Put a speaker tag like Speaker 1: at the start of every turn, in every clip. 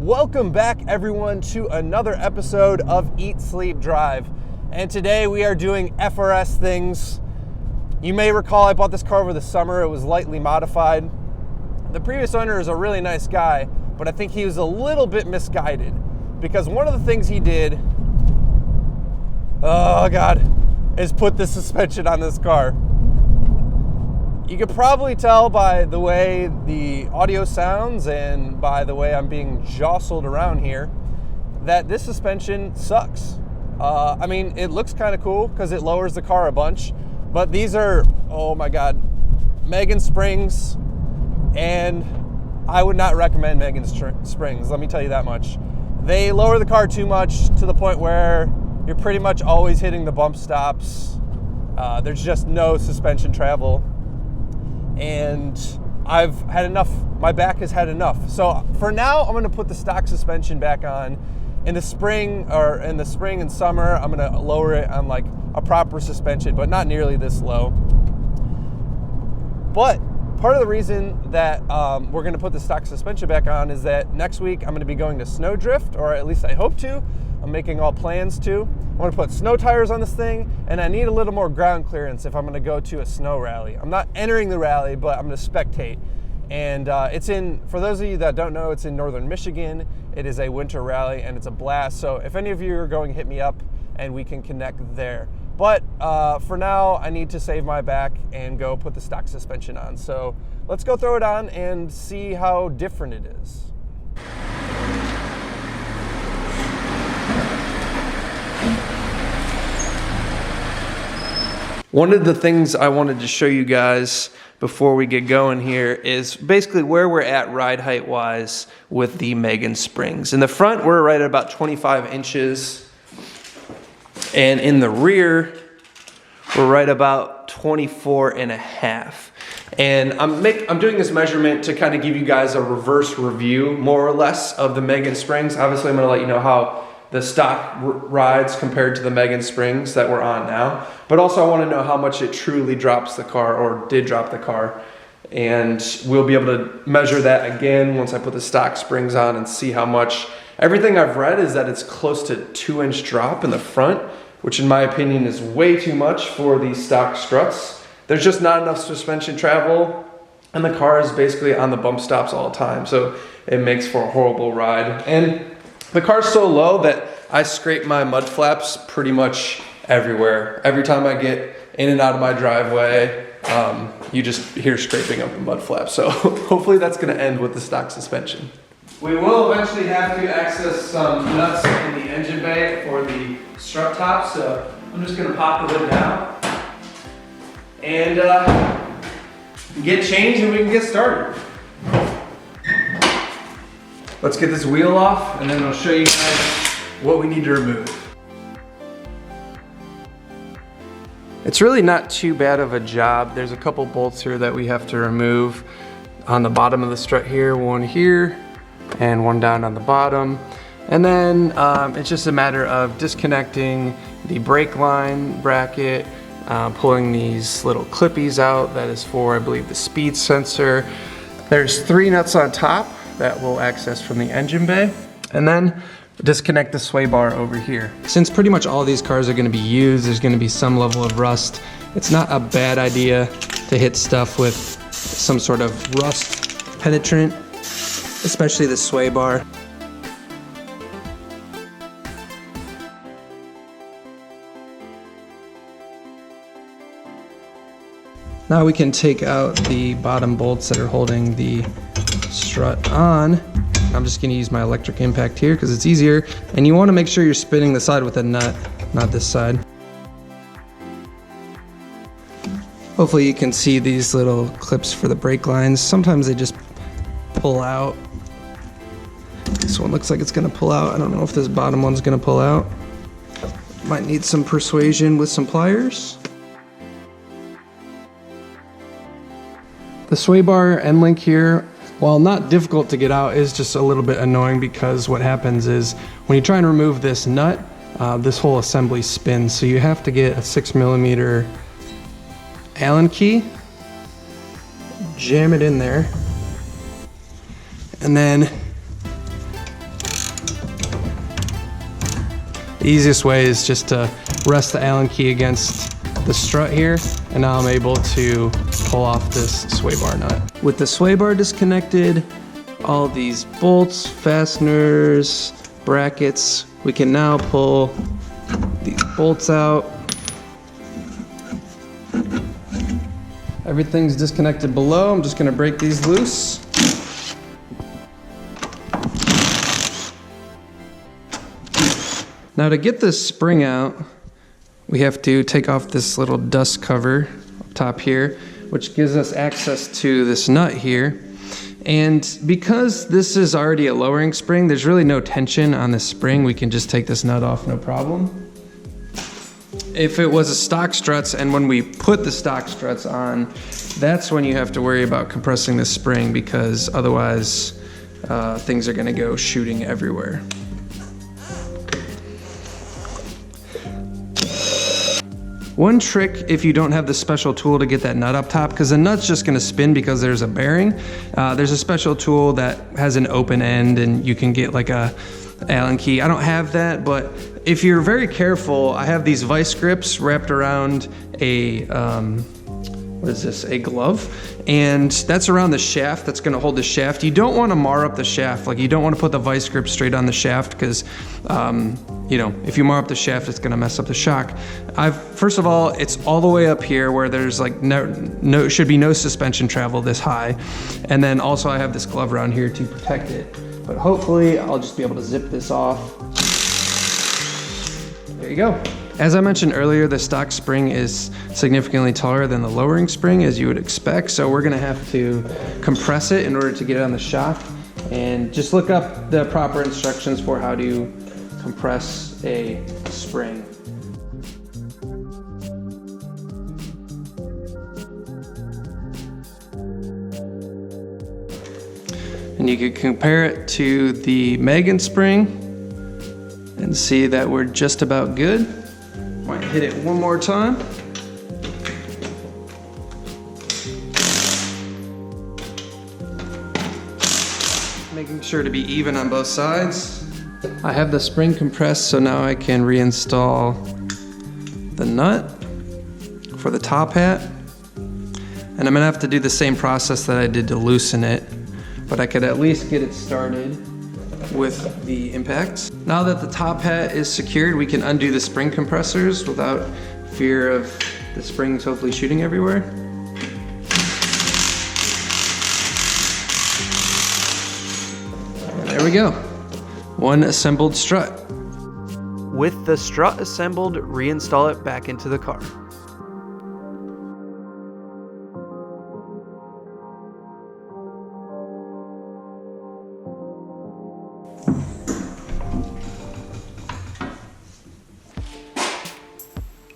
Speaker 1: Welcome back everyone to another episode of Eat, Sleep, Drive. And today we are doing FRS things. You may recall I bought this car over the summer. It was lightly modified. The previous owner is a really nice guy, but I think he was a little bit misguided because one of the things he did, oh God, is put the suspension on this car. You could probably tell by the way the audio sounds and by the way I'm being jostled around here that this suspension sucks. I mean, it looks kind of cool because it lowers the car a bunch, but these are, oh my God, Megan springs, and I would not recommend Megan springs, let me tell you that much. They lower the car too much to the point where you're pretty much always hitting the bump stops. There's just no suspension travel. And I've had enough. My back has had enough. So for now, I'm going to put the stock suspension back on. In the spring and summer, I'm going to lower it on like a proper suspension, but not nearly this low. But part of the reason that we're going to put the stock suspension back on is that next week I'm going to be going to Snowdrift, or at least I hope to. I'm making all plans to. I want to put snow tires on this thing, and I need a little more ground clearance if I'm going to go to a snow rally. I'm not entering the rally, but I'm going to spectate. And it's in, for those of you that don't know, it's in northern Michigan. It is a winter rally, and it's a blast. So if any of you are going, hit me up, and we can connect there. But for now, I need to save my back and go put the stock suspension on. So let's go throw it on and see how different it is. One of the things I wanted to show you guys before we get going here is basically where we're at ride height wise with the Megan springs. In the front, we're right at about 25 inches. And in the rear, we're right about 24 and a half. And I'm doing this measurement to kind of give you guys a reverse review, more or less, of the Megan springs. Obviously, I'm going to let you know how the stock rides compared to the Megan springs that we're on now. But also I want to know how much it truly drops the car, or did drop the car. And we'll be able to measure that again once I put the stock springs on and see how much. Everything I've read is that it's close to 2-inch drop in the front, which in my opinion is way too much for these stock struts. There's just not enough suspension travel, and the car is basically on the bump stops all the time. So it makes for a horrible ride. And the car's so low that I scrape my mud flaps pretty much everywhere. Every time I get in and out of my driveway, you just hear scraping of the mud flaps. So hopefully that's gonna end with the stock suspension. We will eventually have to access some nuts in the engine bay for the strut top. So I'm just gonna pop the lid down and get changed and we can get started. Let's get this wheel off and then I'll show you guys what we need to remove. It's really not too bad of a job. There's a couple bolts here that we have to remove on the bottom of the strut here, one here and one down on the bottom. And then it's just a matter of disconnecting the brake line bracket, pulling these little clippies out. That is for, I believe, the speed sensor. There's 3 nuts on top that we'll access from the engine bay, and then disconnect the sway bar over here. Since pretty much all these cars are going to be used, there's going to be some level of rust. It's not a bad idea to hit stuff with some sort of rust penetrant, especially the sway bar. Now we can take out the bottom bolts that are holding the strut on. I'm just gonna use my electric impact here because it's easier, and you want to make sure you're spinning the side with a nut, not this side. Hopefully you can see these little clips for the brake lines. Sometimes they just pull out. This one looks like it's gonna pull out. I don't know if this bottom one's gonna pull out. Might need some persuasion with some pliers. The sway bar end link here, while not difficult to get out, is just a little bit annoying because what happens is when you try and remove this nut, this whole assembly spins. So you have to get a 6mm Allen key, jam it in there, and then
Speaker 2: The easiest way is just to rest the Allen key against the strut here, and now I'm able to pull off this sway bar nut. With the sway bar disconnected, all these bolts, fasteners, brackets, we can now pull these bolts out. Everything's disconnected below. I'm just gonna break these loose. Now to get this spring out, we have to take off this little dust cover up top here, which gives us access to this nut here. And because this is already a lowering spring, there's really no tension on this spring. We can just take this nut off, no problem. If it was a stock struts, and when we put the stock struts on, that's when you have to worry about compressing the spring, because otherwise things are gonna go shooting everywhere. One trick, if you don't have the special tool to get that nut up top, because the nut's just gonna spin because there's a bearing, there's a special tool that has an open end and you can get like a Allen key. I don't have that, but if you're very careful, I have these vice grips wrapped around a, what is this, a glove, and that's around the shaft. That's gonna hold the shaft. You don't wanna mar up the shaft. Like, you don't wanna put the vice grip straight on the shaft, because you know, if you mar up the shaft, it's gonna mess up the shock. First of all, it's all the way up here where there's like should be no suspension travel this high. And then also I have this glove around here to protect it. But hopefully I'll just be able to zip this off. There you go. As I mentioned earlier, the stock spring is significantly taller than the lowering spring, as you would expect. So we're gonna have to compress it in order to get it on the shock. And just look up the proper instructions for how to compress a spring. And you can compare it to the Megan spring and see that we're just about good. Might hit it one more time. Making sure to be even on both sides. I have the spring compressed, so now I can reinstall the nut for the top hat. And I'm gonna have to do the same process that I did to loosen it, but I could at least get it started with the impacts. Now that the top hat is secured, we can undo the spring compressors without fear of the springs hopefully shooting everywhere. And there we go. One assembled strut.
Speaker 1: With the strut assembled, reinstall it back into the car.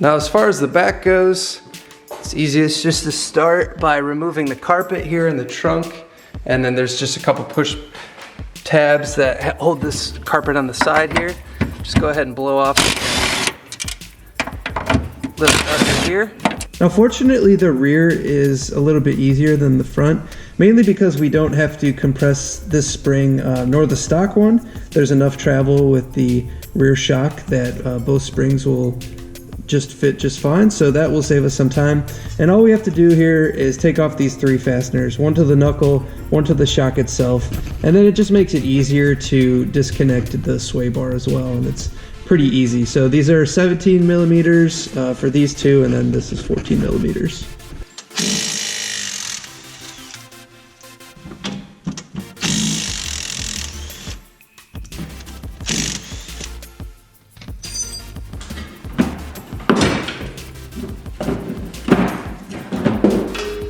Speaker 1: Now, as far as the back goes, it's easiest just to start by removing the carpet here in the trunk, and then there's just a couple push tabs that hold this carpet on the side here. Just go ahead and blow off little carpet here.
Speaker 2: Now, fortunately, the rear is a little bit easier than the front, mainly because we don't have to compress this spring nor the stock one. There's enough travel with the rear shock that both springs will just fit just fine, so that will save us some time. And all we have to do here is take off these three fasteners, one to the knuckle, one to the shock itself, and then it just makes it easier to disconnect the sway bar as well, and it's pretty easy. So these are 17 millimeters for these two, and then this is 14 millimeters.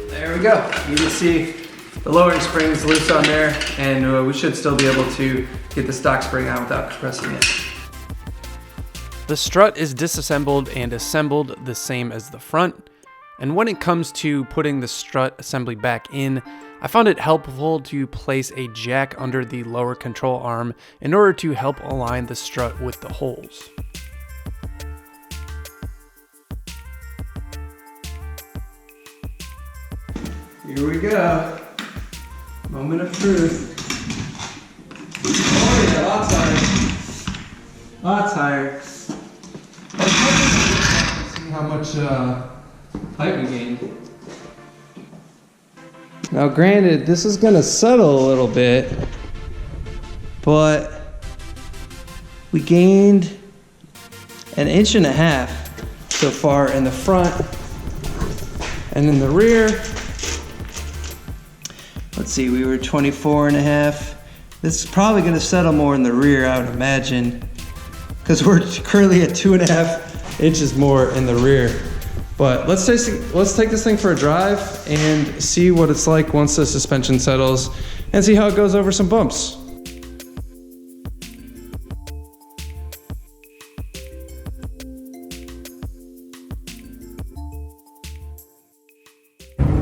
Speaker 1: There we go. You can see the lowering spring is loose on there, and we should still be able to get the stock spring out without compressing it.
Speaker 3: The strut is disassembled and assembled the same as the front. And when it comes to putting the strut assembly back in, I found it helpful to place a jack under the lower control arm in order to help align the strut with the holes.
Speaker 1: Here we go. Moment of truth. Oh yeah, lots higher. Lots higher.
Speaker 2: how much height we gained. Now granted, this is gonna settle a little bit, but we gained 1.5 inches so far in the front, and in the rear, let's see, we were 24.5. This is probably gonna settle more in the rear, I would imagine, because we're currently at 2.5 inches more in the rear. But let's take this thing for a drive and see what it's like once the suspension settles and see how it goes over some bumps.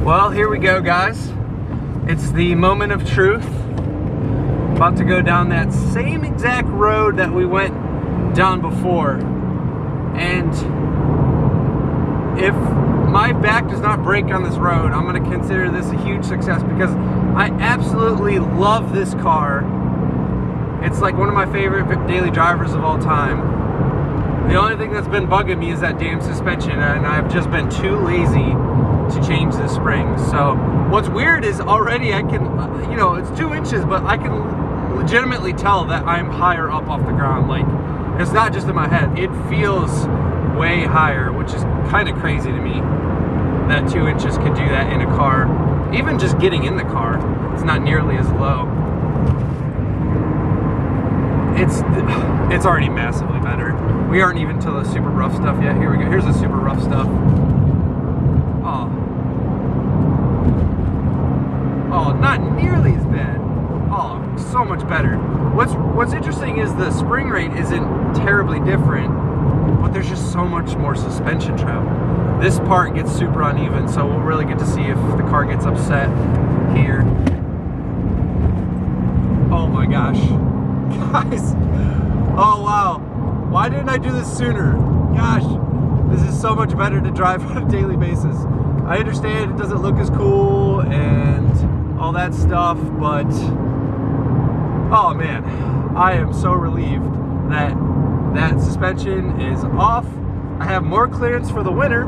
Speaker 3: Well, here we go, guys. It's the moment of truth. About to go down that same exact road that we went down before. And if my back does not break on this road, I'm gonna consider this a huge success because I absolutely love this car. It's like one of my favorite daily drivers of all time. The only thing that's been bugging me is that damn suspension, and I've just been too lazy to change the springs. So what's weird is already I can, you know, it's 2 inches, but I can legitimately tell that I'm higher up off the ground. Like, it's not just in my head, it feels way higher, which is kind of crazy to me that 2 inches could do that in a car. Even just getting in the car, it's not nearly as low. It's already massively better. We aren't even to the super rough stuff yet. Here we go, here's the super rough stuff. Oh, not nearly as bad. Oh, so much better. What's interesting is the spring rate isn't terribly different, but there's just so much more suspension travel. This part gets super uneven, so we'll really get to see if the car gets upset here. Oh my gosh. Guys, oh wow. Why didn't I do this sooner? Gosh, this is so much better to drive on a daily basis. I understand it doesn't look as cool and all that stuff, but oh man, I am so relieved that that suspension is off. I have more clearance for the winter,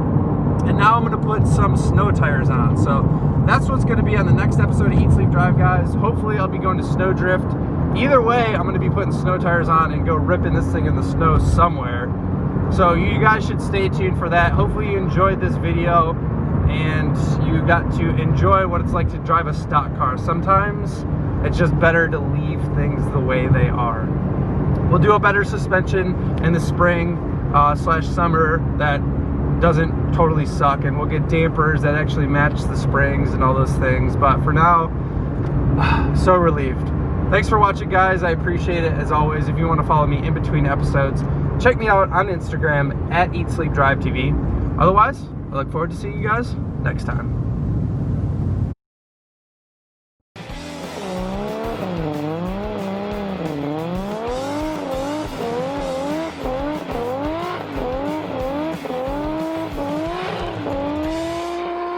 Speaker 3: and now I'm gonna put some snow tires on. So that's what's gonna be on the next episode of Eat, Sleep, Drive, guys. Hopefully I'll be going to Snowdrift. Either way, I'm gonna be putting snow tires on and go ripping this thing in the snow somewhere. So you guys should stay tuned for that. Hopefully you enjoyed this video and you got to enjoy what it's like to drive a stock car. Sometimes it's just better to leave things the way they are. We'll do a better suspension in the spring slash summer that doesn't totally suck, and we'll get dampers that actually match the springs and all those things. But for now, so relieved. Thanks for watching, guys. I appreciate it as always. If you want to follow me in between episodes, check me out on Instagram at Eat Sleep Drive TV. Otherwise, I look forward to seeing you guys next time.